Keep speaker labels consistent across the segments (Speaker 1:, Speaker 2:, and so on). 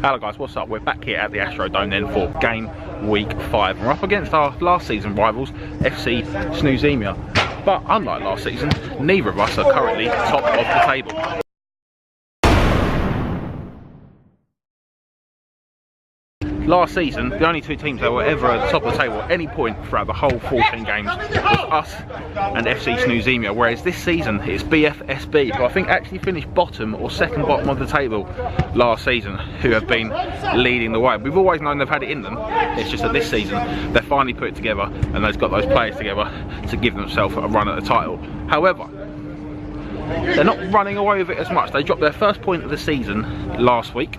Speaker 1: Hello guys, what's up? We're back here at the AstroDome then for game week 5. We're up against our last season rivals, FC Snoozemia. But unlike last season, neither of us are currently top of the table. Last season, the only two teams that were ever at the top of the table at any point throughout the whole 14 games was us and FC Snoozemia, whereas this season it's BFSB, who I think actually finished bottom or second bottom of the table last season, who have been leading the way. We've always known they've had it in them, it's just that this season they've finally put it together and they've got those players together to give themselves a run at the title. However, they're not running away with it as much. They dropped their first point of the season last week.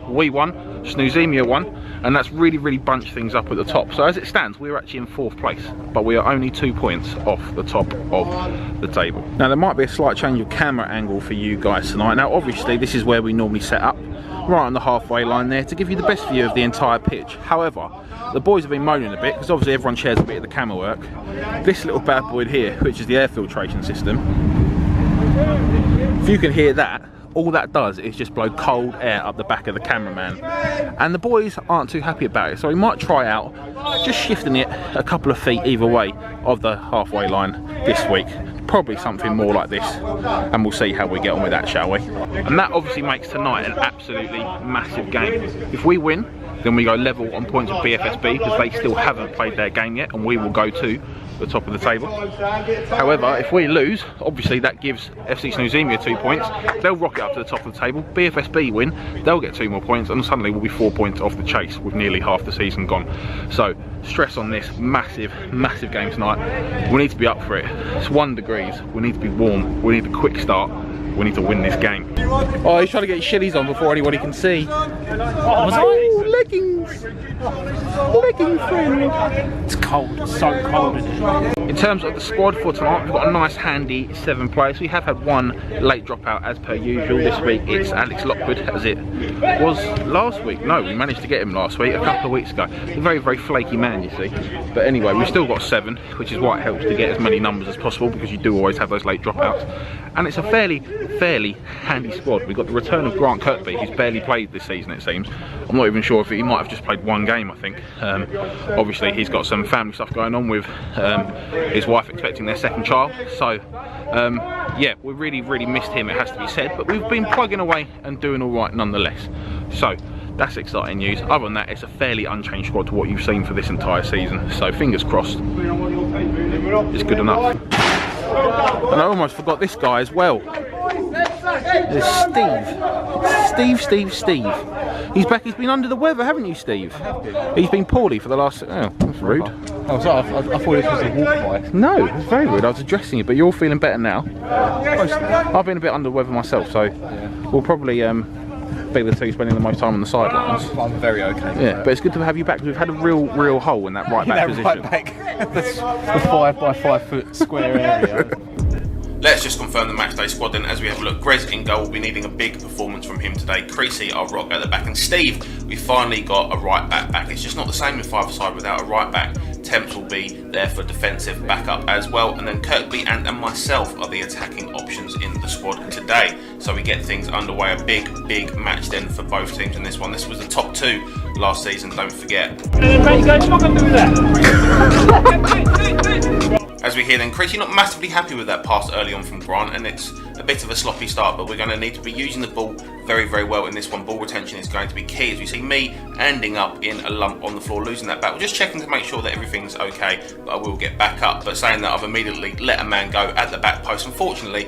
Speaker 1: We won, Snoozemia won, and that's really bunched things up at the top. So as it stands, we're actually in 4th place, but we are only 2 points off the top of the table. Now there might be a slight change of camera angle for you guys tonight. Now obviously this is where we normally set up, right on the halfway line there, to give you the best view of the entire pitch. However, the boys have been moaning a bit, because obviously everyone shares a bit of the camera work. This little bad boy here, which is the air filtration system, if you can hear that, all that does is just blow cold air up the back of the cameraman, and the boys aren't too happy about it, so we might try out just shifting it a couple of feet either way of the halfway line this week. Probably something more like this, and we'll see how we get on with that, shall we? And that obviously makes tonight an absolutely massive game. If we win, then we go level on points with BFSB, because they still haven't played their game yet, and we will go to the top of the table. However, if we lose, obviously that gives FC Snoozemia 2 points. They'll rocket up to the top of the table. BFSB win, they'll get 2 more points, and suddenly we'll be 4 points off the chase with nearly half the season gone. So stress on this massive game tonight. We need to be up for it. It's 1 degree. We need to be warm. We need a quick start. We need to win this game. Oh, he's trying to get his shillies on before anybody can see. Oh, leggings! Leggings, friend! It's cold, it's so cold in here. In terms of the squad for tonight, we've got a nice handy 7 players. We have had 1 late dropout as per usual. This week it's Alex Lockwood, as it was last week. No, we managed to get him last week, a couple of weeks ago. He's a very flaky man, you see. But anyway, we've still got 7, which is why it helps to get as many numbers as possible, because you do always have those late dropouts. And it's a fairly handy squad. We've got the return of Grant Kirkby, who's barely played this season, it seems. I'm not even sure if he might have just played 1 game, I think. Obviously he's got some family stuff going on with his wife expecting their 2nd child. So yeah, we really missed him, it has to be said, but we've been plugging away and doing all right nonetheless. So that's exciting news. Other than that, it's a fairly unchanged squad to what you've seen for this entire season. So fingers crossed, it's good enough. And I almost forgot this guy as well. There's Steve. He's back. He's been under the weather, haven't you, Steve? He's been poorly for the last... Oh, that's rude.
Speaker 2: Oh, sorry, I thought this was a walk by.
Speaker 1: No, it's very rude. I was addressing you, but you're all feeling better now. I've been a bit under the weather myself, so we'll probably be the two spending the most time on the sidelines.
Speaker 2: I'm very okay.
Speaker 1: Yeah, but it's good to have you back, because we've had a real hole in that right back position.
Speaker 2: Right back. the 5 by 5 foot square area.
Speaker 1: Let's just confirm the matchday squad then as we have a look. Grez in goal, we'll be needing a big performance from him today. Creasy, our rock at the back, and Steve, we finally got a right back. It's just not the same with 5-a-side without a right back. Temps will be there for defensive backup as well, and then Kirkby and myself are the attacking options in the squad today. So we get things underway. A big match then for both teams in this one. This was the top 2 last season, don't forget. As we hear then, Creasy not massively happy with that pass early on from Grant, and it's a bit of a sloppy start, but we're going to need to be using the ball very well in this one. Ball retention is going to be key, as we see me ending up in a lump on the floor, losing that back. We're just checking to make sure that everything's okay, but I will get back up. But saying that, I've immediately let a man go at the back post. Unfortunately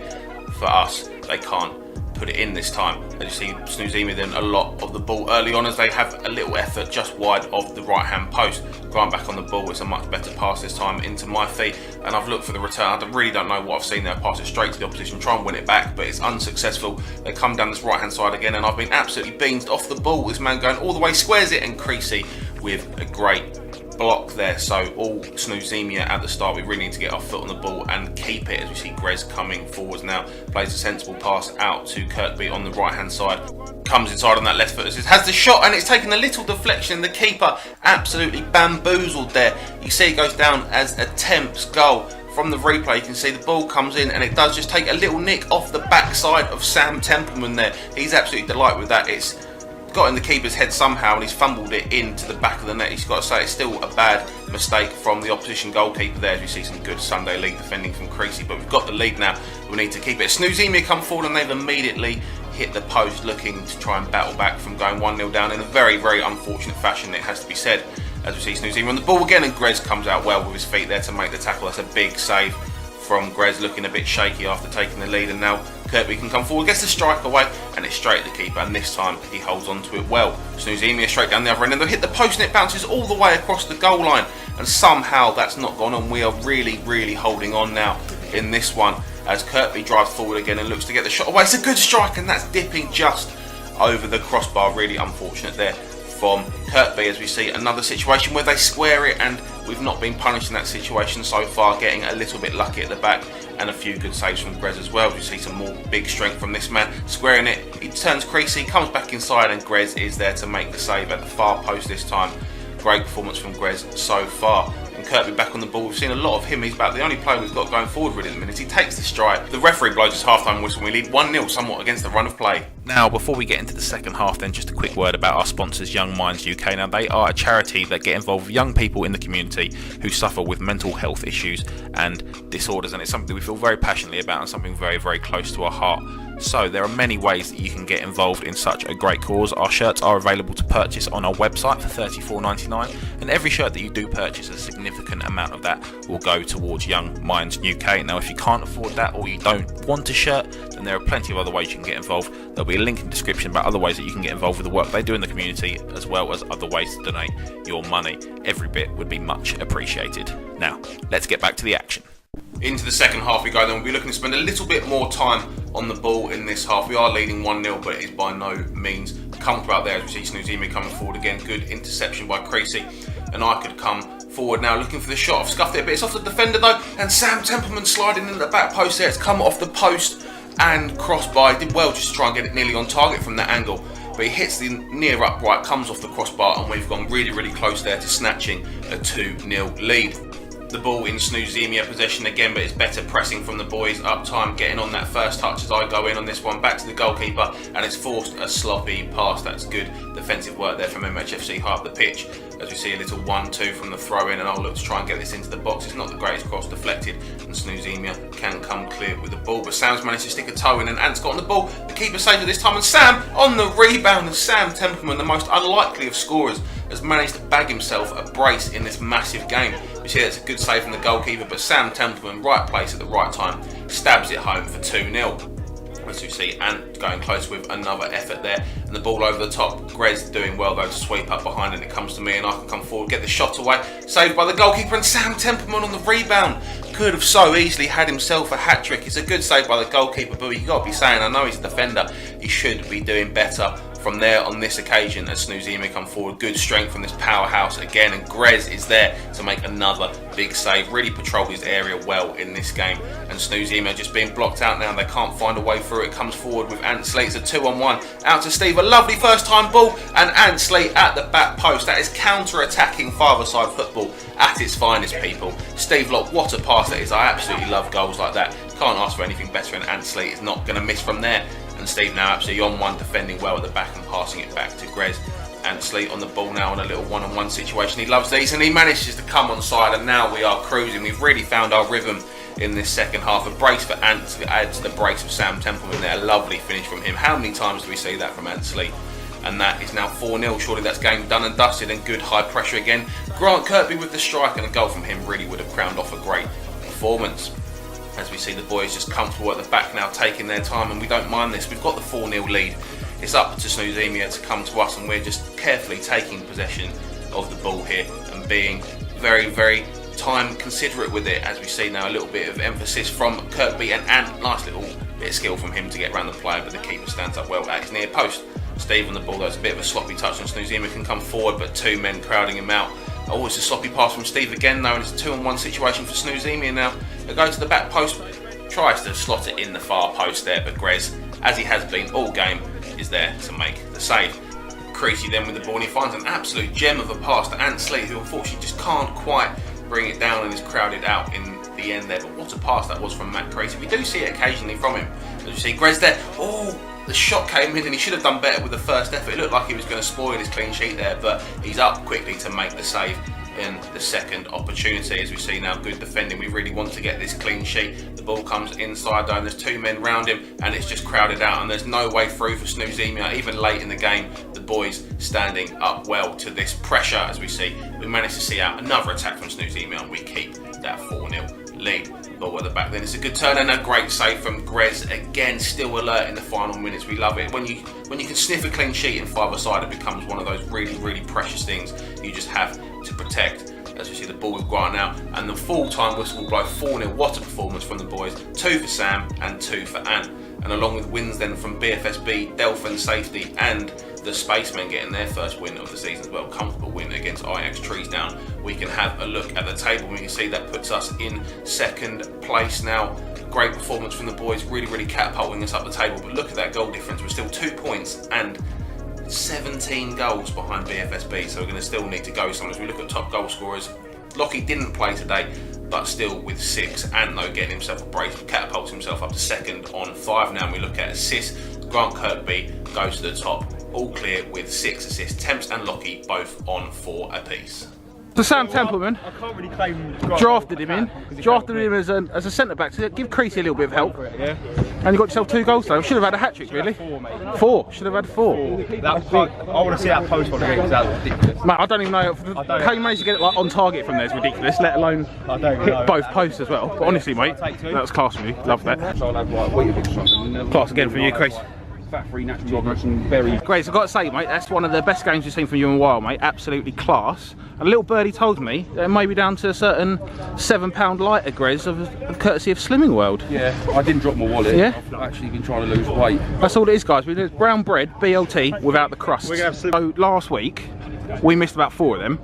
Speaker 1: for us, they can't put it in this time. As you see, Snoozemia then a lot of the ball early on, as they have a little effort just wide of the right hand post. Grant back on the ball. It's a much better pass this time into my feet, and I've looked for the return. I really don't know what I've seen there. Pass it straight to the opposition, try and win it back, but it's unsuccessful. They come down this right hand side again, and I've been absolutely beansed off the ball. This man going all the way, squares it, and Creasy with a great block there. So all Snoozemia at the start. We really need to get our foot on the ball and keep it, as we see Grez coming forwards now. Plays a sensible pass out to Kirkby on the right hand side. Comes inside on that left foot, has the shot, and it's taken a little deflection. The keeper absolutely bamboozled there. You see it goes down as a Temps goal. From the replay, you can see the ball comes in, and it does just take a little nick off the backside of Sam Templeman there. He's absolutely delighted with that. It's got in the keeper's head somehow and he's fumbled it into the back of the net. He's got to say it's still a bad mistake from the opposition goalkeeper there, as we see some good Sunday league defending from Creasy, but we've got the lead now. We need to keep it. Snoozemia come forward and they've immediately hit the post, looking to try and battle back from going 1-0 down in a very, very unfortunate fashion, it has to be said. As we see Snoozemia on the ball again, and Grez comes out well with his feet there to make the tackle. That's a big save from Grez, looking a bit shaky after taking the lead, and now Kirkby can come forward, gets the strike away, and it's straight at the keeper, and this time he holds on to it well. Snoozemia straight down the other end, and they'll hit the post and it bounces all the way across the goal line, and somehow that's not gone on. We are really, really holding on now in this one as Kirkby drives forward again and looks to get the shot away. It's a good strike, and that's dipping just over the crossbar. Really unfortunate there from Kirkby, as we see another situation where they square it, and we've not been punished in that situation so far, getting a little bit lucky at the back, and a few good saves from Grez as well. We see some more big strength from this man, squaring it, he turns creasy, comes back inside, and Grez is there to make the save at the far post this time. Great performance from Grez so far. And Kirkby back on the ball, we've seen a lot of him, he's about the only player we've got going forward really at the minute. He takes the strike, the referee blows his half-time whistle, and we lead 1-0 somewhat against the run of play. Now, before we get into the second half then, just a quick word about our sponsors, YoungMinds UK. Now, they are a charity that get involved with young people in the community who suffer with mental health issues and disorders, and it's something we feel very passionately about and something very, very close to our heart. So there are many ways that you can get involved in such a great cause. Our shirts are available to purchase on our website for $34.99, and every shirt that you do purchase, a significant amount of that will go towards Young Minds UK. Now, if you can't afford that or you don't want a shirt, then there are plenty of other ways you can get involved. There'll be a link in the description about other ways that you can get involved with the work they do in the community, as well as other ways to donate your money. Every bit would be much appreciated. Now, let's get back to the action. Into the second half we go, then we'll be looking to spend a little bit more time on the ball in this half. We are leading 1-0, but it is by no means comfortable out there, as we see Snoozemia coming forward again. Good interception by Creasy, and I could come forward now looking for the shot. I've scuffed it a bit, it's off the defender though, and Sam Templeman sliding in the back post there. It's come off the post and crossbar. He did well just to try and get it nearly on target from that angle, but he hits the near upright, comes off the crossbar, and we've gone really, really close there to snatching a 2-0 lead. The ball in Snoozemia possession again, but it's better pressing from the boys up time, getting on that first touch as I go in on this one, back to the goalkeeper, and it's forced a sloppy pass. That's good defensive work there from MHFC high up the pitch, as we see a little 1-2 from the throw in, and I'll look to try and get this into the box. It's not the greatest cross, deflected, and Snoozemia can come clear with the ball, but Sam's managed to stick a toe in, and Ant's got on the ball. The keeper saves it this time, and Sam on the rebound, and Sam Templeman, the most unlikely of scorers, has managed to bag himself a brace in this massive game. You see that's a good save from the goalkeeper, but Sam Templeman, right place at the right time, stabs it home for 2-0. As you see, Ant going close with another effort there, and the ball over the top. Grez doing well though to sweep up behind, and it comes to me, and I can come forward, get the shot away, saved by the goalkeeper, and Sam Templeman on the rebound could have so easily had himself a hat-trick. It's a good save by the goalkeeper, but you've got to be saying, I know he's a defender, he should be doing better from there on this occasion. As Snoozemia come forward, good strength from this powerhouse again, and Grez is there to make another big save. Really patrolled his area well in this game, and Snoozemia just being blocked out now. They can't find a way through it. Comes forward with Ansley. It's a 2-on-1 out to Steve. A lovely first time ball, and Ansley at the back post. That is counter-attacking father-side football at its finest, people. Steve Locke, what a pass that is. I absolutely love goals like that. Can't ask for anything better, and Ansley is not going to miss from there. And Steve now absolutely on one, defending well at the back and passing it back to Grez. Ansley on the ball now in a little one-on-one situation. He loves these, and he manages to come on side, and now we are cruising. We've really found our rhythm in this second half. A brace for Ant to add to the brace of Sam Templeman there. A lovely finish from him. How many times do we see that from Ansley? And that is now 4-0. Surely that's game done and dusted, and good high pressure again. Grant Kirkby with the strike, and a goal from him really would have crowned off a great performance. As we see the boys just comfortable at the back now, taking their time, and we don't mind this. We've got the 4-0 lead. It's up to Snoozemia to come to us, and we're just carefully taking possession of the ball here and being very, very time considerate with it. As we see now, a little bit of emphasis from Kirkby and Ant. Nice little bit of skill from him to get around the player, but the keeper stands up well at his near post. Steve on the ball, there's a bit of a sloppy touch, and Snoozemia can come forward, but two men crowding him out. Oh, it's a sloppy pass from Steve again though, and it's a 2-on-1 situation for Snoozemia now. They go to the back post, tries to slot it in the far post there, but Grez, as he has been all game, is there to make the save. Creasy then with the ball, and he finds an absolute gem of a pass to Ansley, who unfortunately just can't quite bring it down and is crowded out in the end there. But what a pass that was from Matt Creasy. We do see it occasionally from him. As you see, Grez there, oh, The shot came in and he should have done better with the first effort. It looked like he was going to spoil his clean sheet there, but he's up quickly to make the save in the second opportunity. As we see now, good defending. We really want to get this clean sheet. The ball comes inside though, and there's 2 men round him, and it's just crowded out, and there's no way through for Snoozemia. Even late in the game, the boys standing up well to this pressure. As we see, we managed to see out another attack from Snoozemia, and we keep that 4-0 lead. Ball at the back then. It's a good turn and a great save from Grez. Again, still alert in the final minutes. We love it. When you can sniff a clean sheet in five-a-side, it becomes one of those really, really precious things you just have to protect. As we see the ball with Grant now, and the full-time whistle will blow 4-0. What a performance from the boys. 2 for Sam and 2 for Ant. And along with wins then from BFSB, Delphin Safety, and the Spacemen getting their first win of the season as well. Comfortable win against Ajax Treesdown. We can have a look at the table. We can see that puts us in 2nd place now. Great performance from the boys, really, really catapulting us up the table. But look at that goal difference. We're still 2 points and 17 goals behind BFSB, so we're going to still need to go some. As we look at top goal scorers, Lockie didn't play today, but still with 6, and though getting himself a brace, catapults himself up to 2nd on 5 now. And we look at assists, Grant Kirkby goes to the top, all clear with 6 assists. Temps and Lockie both on 4 apiece.
Speaker 2: So Sam Templeman,
Speaker 3: I can't really claim
Speaker 2: drafted him as a centre back to give Creasy a little bit of help.
Speaker 3: Yeah.
Speaker 2: And you got yourself 2 goals though. Should have had a hat trick really.
Speaker 3: 4, mate.
Speaker 2: 4. Should have had 4.
Speaker 3: That, I want to see that post one again because that was ridiculous.
Speaker 2: Mate, I don't even know how you managed to get it like on target from there is ridiculous. Let alone hit both posts as well. But honestly, mate, that was class from you. Love that. Class again from you, Chris.
Speaker 3: Fat-free natural joggers and very...
Speaker 2: Great, I've got to say, mate, that's one of the best games we've seen from you in a while, mate. Absolutely class. And a little birdie told me that it may be down to a certain £7 lighter, Grez, of courtesy of Slimming World.
Speaker 3: Yeah, I didn't drop my wallet.
Speaker 2: Yeah?
Speaker 3: I've actually been trying to lose weight.
Speaker 2: That's all it is, guys. We did brown bread, BLT, without the crust. So last week, we missed about 4 of them.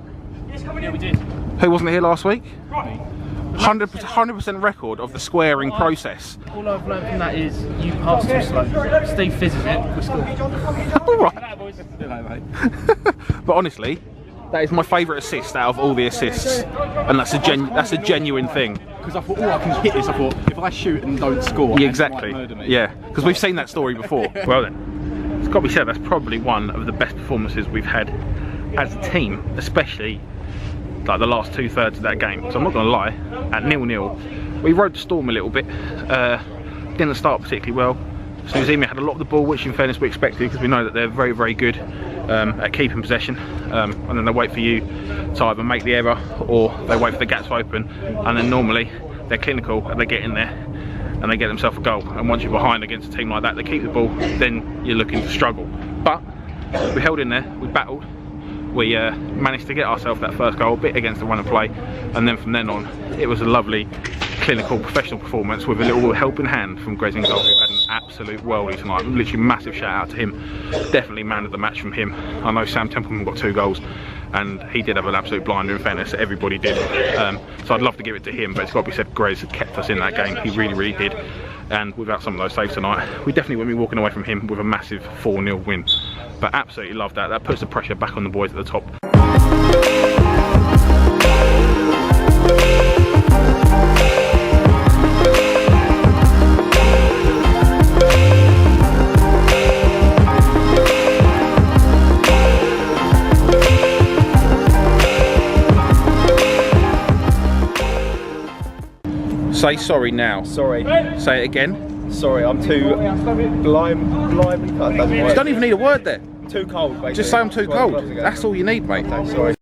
Speaker 4: Yeah, we did.
Speaker 2: Who wasn't here last week? 100% record of the squaring process.
Speaker 4: All I've learned from that is you pass too slow. Steve fizzes it, we score.
Speaker 2: Alright. But honestly, that is my favourite assist out of all the assists. And that's a genuine thing.
Speaker 3: Because I thought, oh, I can hit this. I thought, if I shoot and don't score,
Speaker 2: Yeah, exactly.
Speaker 3: might murder me.
Speaker 2: Yeah, because we've seen that story before. Well then, it's got to be said, that's probably one of the best performances we've had as a team, especially like the last 2/3 of that game. So I'm not going to lie, at 0-0, we rode the storm a little bit. Didn't start particularly well. Snoozemia had a lot of the ball, which in fairness we expected because we know that they're very, very good at keeping possession. And then they wait for you to either make the error or they wait for the gaps to open. And then normally they're clinical and they get in there and they get themselves a goal. And once you're behind against a team like that, they keep the ball, then you're looking to struggle. But we held in there, we battled. We managed to get ourselves that first goal, a bit against the run of play, and then from then on, it was a lovely, clinical, professional performance with a little helping hand from Grez in goal, who had an absolute worldie tonight. Literally massive shout out to him. Definitely man of the match from him. I know Sam Templeman got 2 goals, and he did have an absolute blinder in fairness, everybody did. So I'd love to give it to him, but it's got to be said, Grez kept us in that game, he really, really did. And without some of those saves tonight, we definitely wouldn't be walking away from him with a massive 4-0 win. But absolutely love that. That puts the pressure back on the boys at the top. Say sorry now.
Speaker 3: Sorry.
Speaker 2: Say it again.
Speaker 3: Sorry, I'm too blindly cut.
Speaker 2: You don't even need a word there.
Speaker 3: Too cold, basically.
Speaker 2: Just say I'm too cold. That's all you need, mate.
Speaker 3: Okay, sorry.